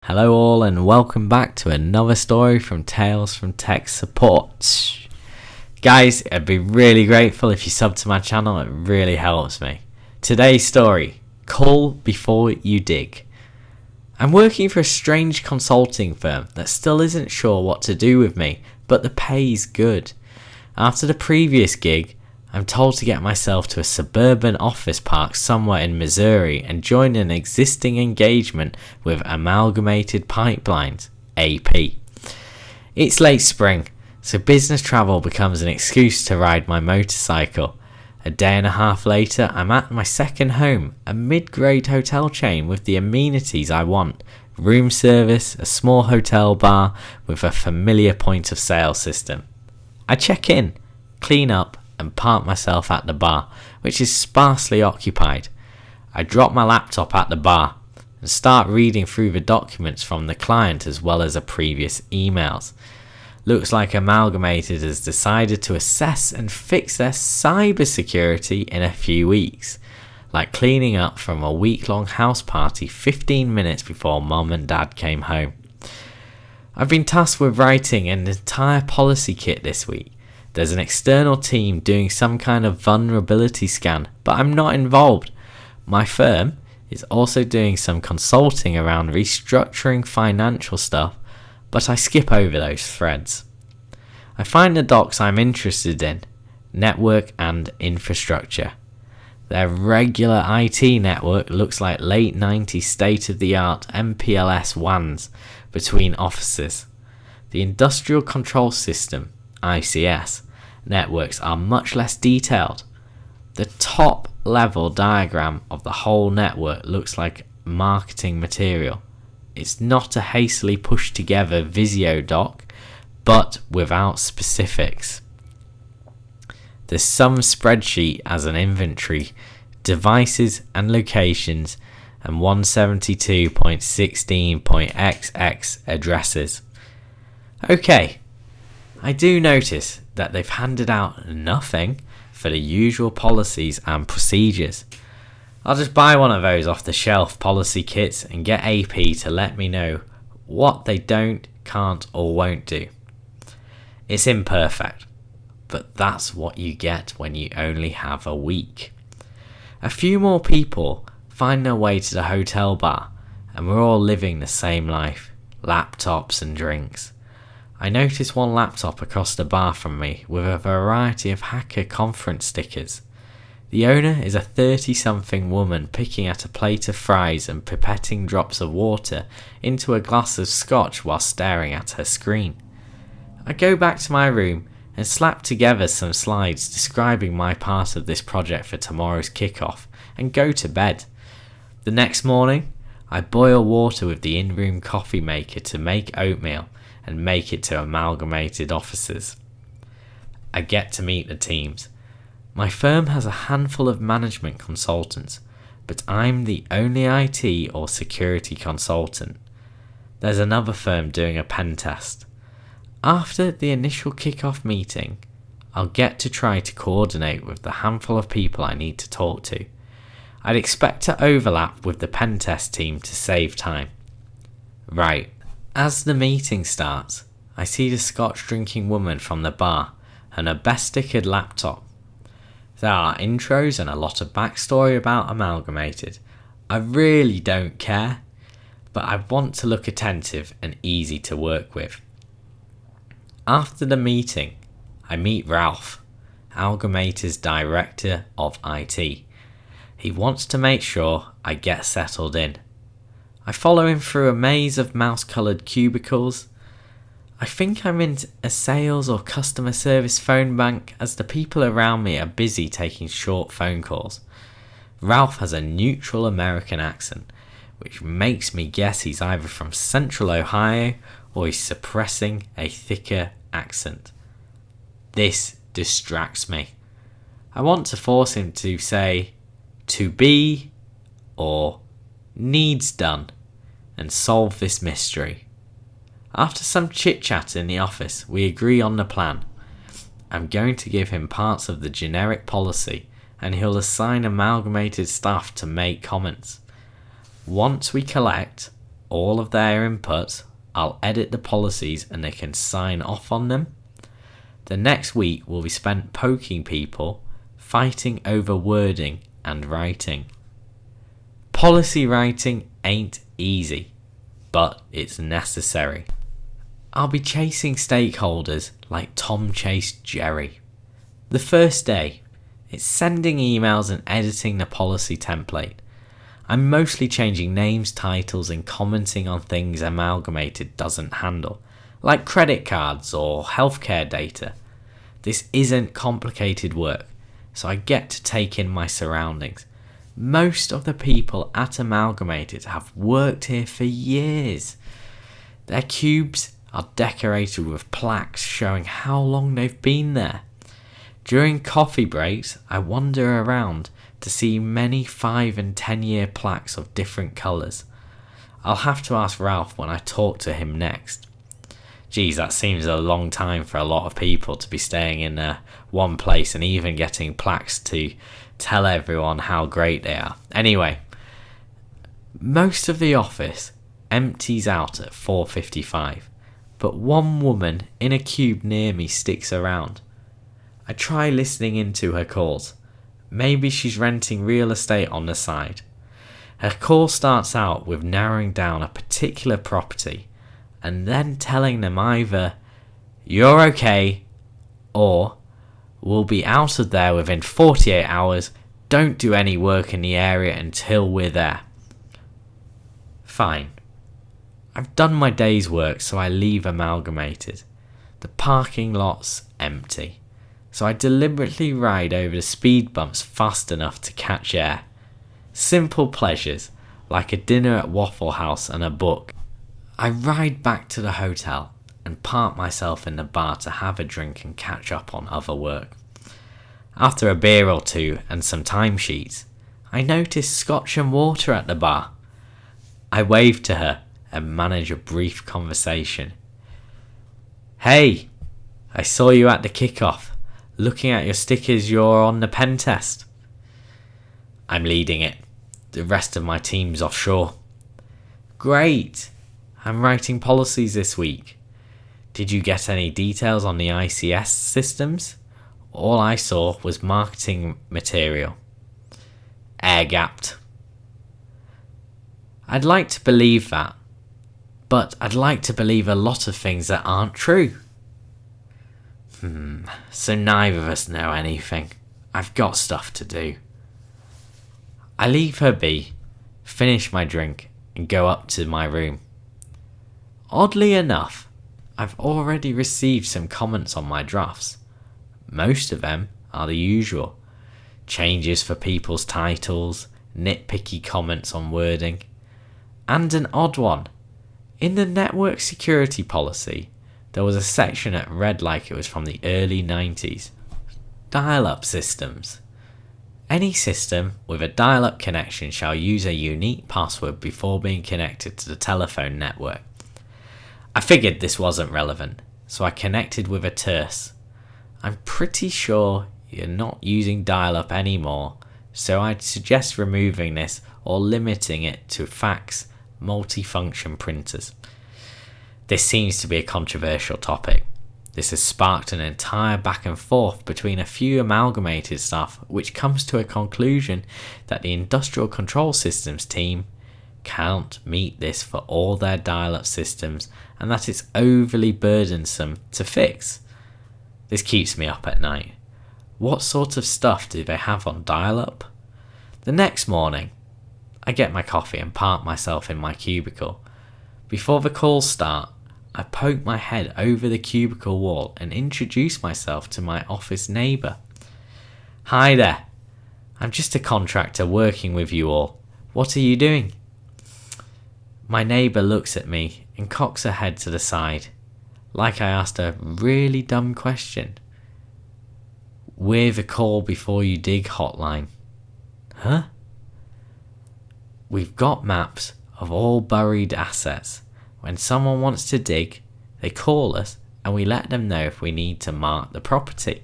Hello all and welcome back to another story from Tales from Tech Support. Guys, I'd be really grateful if you sub to my channel, it really helps me. Today's story, Call Before You Dig. I'm working for a strange consulting firm that still isn't sure what to do with me, but the pay's good. After the previous gig, I'm told to get myself to a suburban office park somewhere in Missouri and join an existing engagement with Amalgamated Pipelines, AP. It's late spring, so business travel becomes an excuse to ride my motorcycle. A day and a half later, I'm at my second home, a mid-grade hotel chain with the amenities I want. Room service, a small hotel bar with a familiar point of sale system. I check in, clean up, and park myself at the bar, which is sparsely occupied. I drop my laptop at the bar and start reading through the documents from the client as well as the previous emails. Looks like Amalgamated has decided to assess and fix their cybersecurity in a few weeks, like cleaning up from a week-long house party 15 minutes before mum and dad came home. I've been tasked with writing an entire policy kit this week. There's an external team doing some kind of vulnerability scan, but I'm not involved. My firm is also doing some consulting around restructuring financial stuff, but I skip over those threads. I find the docs I'm interested in, network and infrastructure. Their regular IT network looks like late 90s state-of-the-art MPLS WANs between offices. The industrial control system, ICS, networks are much less detailed. The top level diagram of the whole network looks like marketing material. It's not a hastily pushed together Visio doc, but without specifics. There's some spreadsheet as an inventory, devices and locations, and 172.16.xx addresses. Okay. I do notice that they've handed out nothing for the usual policies and procedures. I'll just buy one of those off the shelf policy kits and get AP to let me know what they don't, can't or won't do. It's imperfect, but that's what you get when you only have a week. A few more people find their way to the hotel bar and we're all living the same life, laptops and drinks. I notice one laptop across the bar from me with a variety of hacker conference stickers. The owner is a 30-something woman picking at a plate of fries and pipetting drops of water into a glass of scotch while staring at her screen. I go back to my room and slap together some slides describing my part of this project for tomorrow's kickoff and go to bed. The next morning, I boil water with the in-room coffee maker to make oatmeal and make it to Amalgamated offices. I get to meet the teams. My firm has a handful of management consultants, but I'm the only IT or security consultant. There's another firm doing a pen test. After the initial kickoff meeting, I'll get to try to coordinate with the handful of people I need to talk to. I'd expect to overlap with the pen test team to save time. Right. As the meeting starts, I see the scotch drinking woman from the bar and her best stickered laptop. There are intros and a lot of backstory about Amalgamated. I really don't care, but I want to look attentive and easy to work with. After the meeting, I meet Ralph, Amalgamated's director of IT. He wants to make sure I get settled in. I follow him through a maze of mouse-coloured cubicles. I think I'm in a sales or customer service phone bank as the people around me are busy taking short phone calls. Ralph has a neutral American accent, which makes me guess he's either from Central Ohio or he's suppressing a thicker accent. This distracts me. I want to force him to say, "to be" or "needs done," and solve this mystery. After some chit-chat in the office, we agree on the plan. I'm going to give him parts of the generic policy and he'll assign Amalgamated staff to make comments. Once we collect, all of their inputs, I'll edit the policies and they can sign off on them. The next week will be spent poking people, fighting over wording and writing. Policy writing ain't easy, but it's necessary. I'll be chasing stakeholders like Tom chased Jerry. The first day, it's sending emails and editing the policy template. I'm mostly changing names, titles, and commenting on things Amalgamated doesn't handle, like credit cards or healthcare data. This isn't complicated work, so I get to take in my surroundings. Most of the people at Amalgamated have worked here for years. Their cubes are decorated with plaques showing how long they've been there. During coffee breaks, I wander around to see many 5 and 10 year plaques of different colours. I'll have to ask Ralph when I talk to him next. Geez, that seems a long time for a lot of people to be staying in one place and even getting plaques to tell everyone how great they are. Anyway, most of the office empties out at 4:55, but one woman in a cube near me sticks around. I try listening into her calls. Maybe she's renting real estate on the side. Her call starts out with narrowing down a particular property and then telling them either, "You're okay," or "We'll be out of there within 48 hours, don't do any work in the area until we're there." Fine. I've done my day's work, so I leave Amalgamated. The parking lot's empty, so I deliberately ride over the speed bumps fast enough to catch air. Simple pleasures, like a dinner at Waffle House and a book. I ride back to the hotel and park myself in the bar to have a drink and catch up on other work. After a beer or two and some timesheets, I notice scotch and water at the bar. I wave to her and manage a brief conversation. "Hey, I saw you at the kickoff. Looking at your stickers, you're on the pen test." "I'm leading it. The rest of my team's offshore." "Great. I'm writing policies this week. Did you get any details on the ICS systems? All I saw was marketing material." "Air-gapped." "I'd like to believe that, but I'd like to believe a lot of things that aren't true." So neither of us know anything. I've got stuff to do." I leave her be, finish my drink, and go up to my room. Oddly enough, I've already received some comments on my drafts. Most of them are the usual. Changes for people's titles, nitpicky comments on wording, and an odd one. In the network security policy, there was a section that read like it was from the early 90s. Dial-up systems. Any system with a dial-up connection shall use a unique password before being connected to the telephone network. I figured this wasn't relevant, so I connected with a terse. I'm pretty sure you're not using dial-up anymore, so I'd suggest removing this or limiting it to fax multifunction printers. This seems to be a controversial topic. This has sparked an entire back and forth between a few Amalgamated staff, which comes to a conclusion that the Industrial Control Systems team can't meet this for all their dial-up systems and that it's overly burdensome to fix. This keeps me up at night. What sort of stuff do they have on dial-up? The next morning, I get my coffee and park myself in my cubicle. Before the calls start, I poke my head over the cubicle wall and introduce myself to my office neighbour. "Hi there. I'm just a contractor working with you all. What are you doing?" My neighbour looks at me and cocks her head to the side, like I asked a really dumb question. "We're the call before you dig hotline." Huh? We've got maps of all buried assets. When someone wants to dig, they call us and we let them know if we need to mark the property.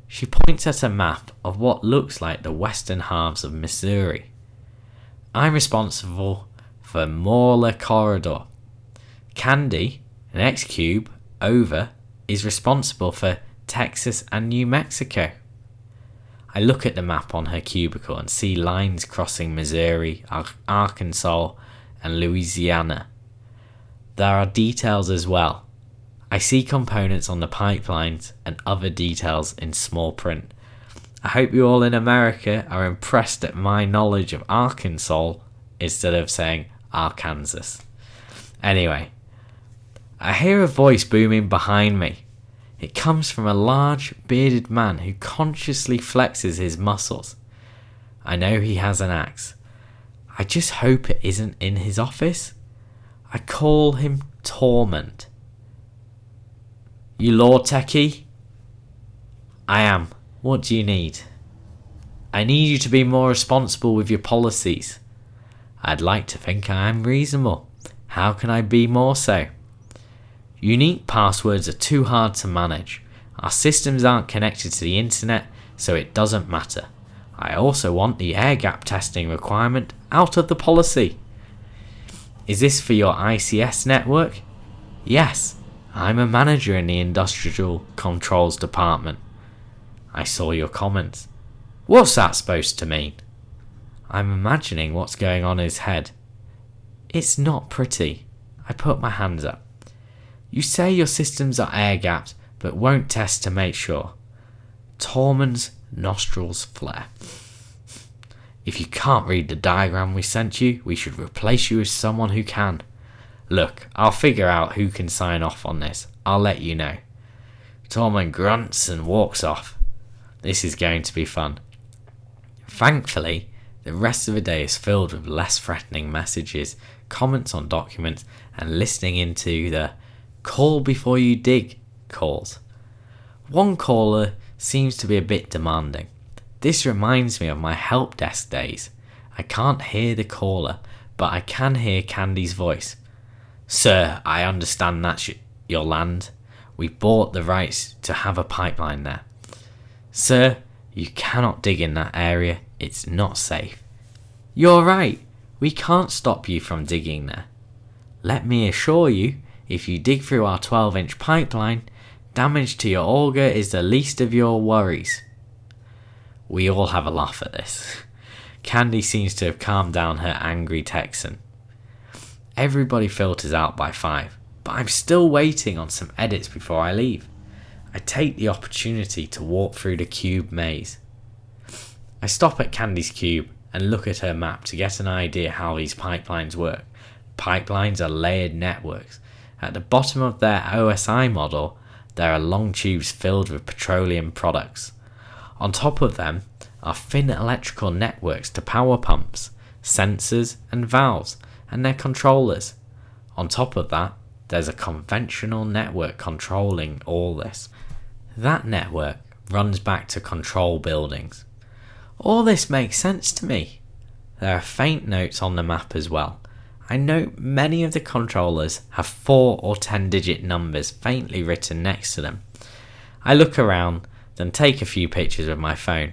She points at a map of what looks like the western halves of Missouri. I'm responsible the Mauler corridor. Candy, the next cube over, is responsible for Texas and New Mexico. I look at the map on her cubicle and see lines crossing Missouri, Arkansas, and Louisiana. There are details as well. I see components on the pipelines and other details in small print. I hope you all in America are impressed at my knowledge of Arkansas instead of saying Arkansas. Anyway, I hear a voice booming behind me. It comes from a large, bearded man who consciously flexes his muscles. I know he has an axe. I just hope it isn't in his office. I call him Torment. You Lord Techie? I am. What do you need? I need you to be more responsible with your policies. I'd like to think I am reasonable. How can I be more so? Unique passwords are too hard to manage. Our systems aren't connected to the internet, so it doesn't matter. I also want the air gap testing requirement out of the policy. Is this for your ICS network? Yes, I'm a manager in the Industrial Controls Department. I saw your comments. What's that supposed to mean? I'm imagining what's going on in his head. It's not pretty. I put my hands up. You say your systems are air-gapped, but won't test to make sure. Tormund's nostrils flare. If you can't read the diagram we sent you, we should replace you with someone who can. Look, I'll figure out who can sign off on this. I'll let you know. Tormund grunts and walks off. This is going to be fun. Thankfully, the rest of the day is filled with less threatening messages, comments on documents, and listening into the call before you dig calls. One caller seems to be a bit demanding. This reminds me of my help desk days. I can't hear the caller, but I can hear Candy's voice. Sir, I understand that's your land. We bought the rights to have a pipeline there. Sir, you cannot dig in that area. It's not safe. You're right. We can't stop you from digging there. Let me assure you, if you dig through our 12-inch pipeline, damage to your auger is the least of your worries. We all have a laugh at this. Candy seems to have calmed down her angry Texan. Everybody filters out by 5, but I'm still waiting on some edits before I leave. I take the opportunity to walk through the cube maze. I stop at Candy's cube and look at her map to get an idea how these pipelines work. Pipelines are layered networks. At the bottom of their OSI model, there are long tubes filled with petroleum products. On top of them are thin electrical networks to power pumps, sensors and valves, and their controllers. On top of that, there's a conventional network controlling all this. That network runs back to control buildings. All this makes sense to me. There are faint notes on the map as well. I note many of the controllers have 4 or 10-digit numbers faintly written next to them. I look around, then take a few pictures with my phone.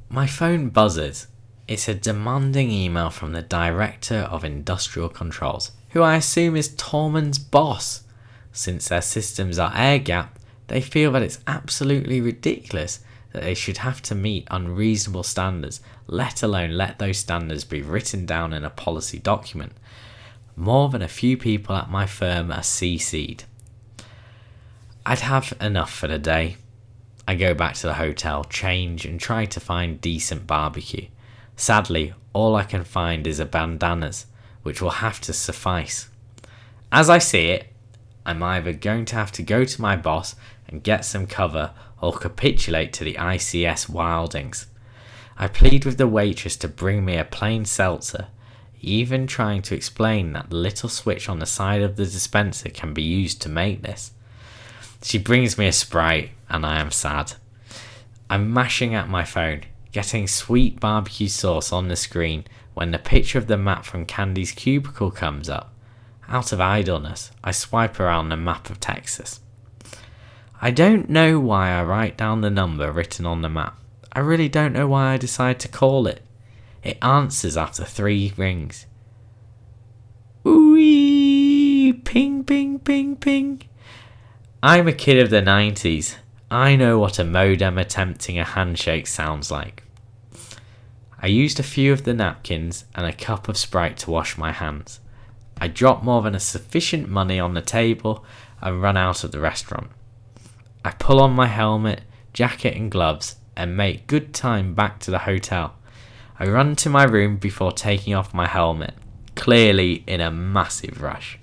My phone buzzes. It's a demanding email from the Director of Industrial Controls, who I assume is Tormund's boss. Since their systems are air-gapped, they feel that it's absolutely ridiculous that they should have to meet unreasonable standards, let alone let those standards be written down in a policy document. More than a few people at my firm are CC'd. I'd have enough for the day. I go back to the hotel, change, and try to find decent barbecue. Sadly, all I can find is a bandanas, which will have to suffice. As I see it, I'm either going to have to go to my boss and get some cover or capitulate to the ICS wildings. I plead with the waitress to bring me a plain seltzer, even trying to explain that the little switch on the side of the dispenser can be used to make this. She brings me a Sprite and I am sad. I'm mashing at my phone, getting sweet barbecue sauce on the screen when the picture of the map from Candy's cubicle comes up. Out of idleness, I swipe around the map of Texas. I don't know why I write down the number written on the map. I really don't know why I decide to call it. It answers after 3 rings. Ooh, ping, ping, ping, ping. I'm a kid of the 90s. I know what a modem attempting a handshake sounds like. I used a few of the napkins and a cup of Sprite to wash my hands. I dropped more than sufficient money on the table and run out of the restaurant. I pull on my helmet, jacket and gloves and make good time back to the hotel. I run to my room before taking off my helmet, clearly in a massive rush.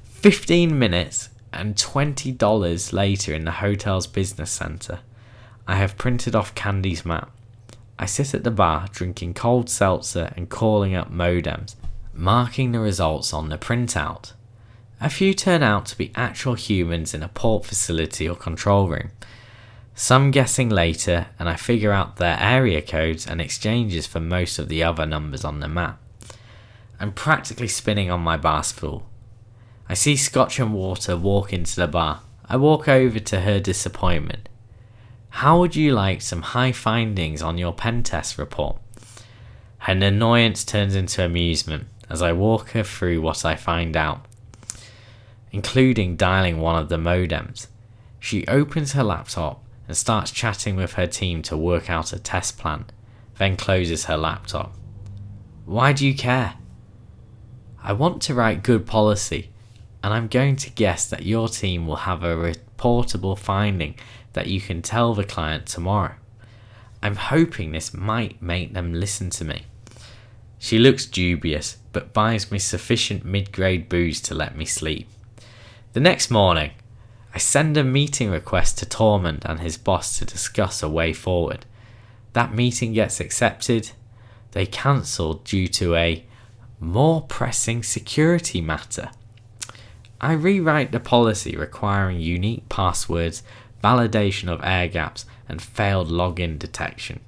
15 minutes and $20 later in the hotel's business centre, I have printed off Candy's map. I sit at the bar drinking cold seltzer and calling up modems, marking the results on the printout. A few turn out to be actual humans in a port facility or control room. Some guessing later, and I figure out their area codes and exchanges for most of the other numbers on the map. I'm practically spinning on my bar stool. I see Scotch and Water walk into the bar. I walk over to her disappointment. How would you like some high findings on your pen test report? Her annoyance turns into amusement as I walk her through what I find out, including dialing one of the modems. She opens her laptop and starts chatting with her team to work out a test plan, then closes her laptop. Why do you care? I want to write good policy, and I'm going to guess that your team will have a reportable finding that you can tell the client tomorrow. I'm hoping this might make them listen to me. She looks dubious, but buys me sufficient mid-grade booze to let me sleep. The next morning, I send a meeting request to Tormund and his boss to discuss a way forward. That meeting gets accepted. They cancel due to a more pressing security matter. I rewrite the policy requiring unique passwords, validation of air gaps, and failed login detection.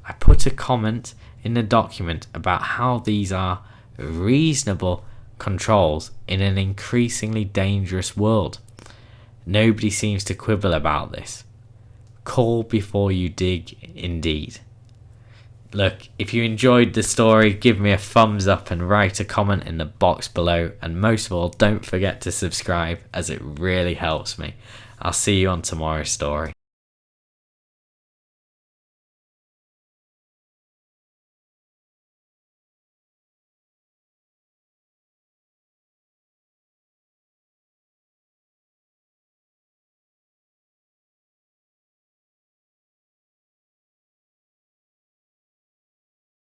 I put a comment in the document about how these are reasonable controls in an increasingly dangerous world. Nobody seems to quibble about this. Call before you dig, indeed. Look, if you enjoyed the story, give me a thumbs up and write a comment in the box below. And most of all, don't forget to subscribe, as it really helps me. I'll see you on tomorrow's story.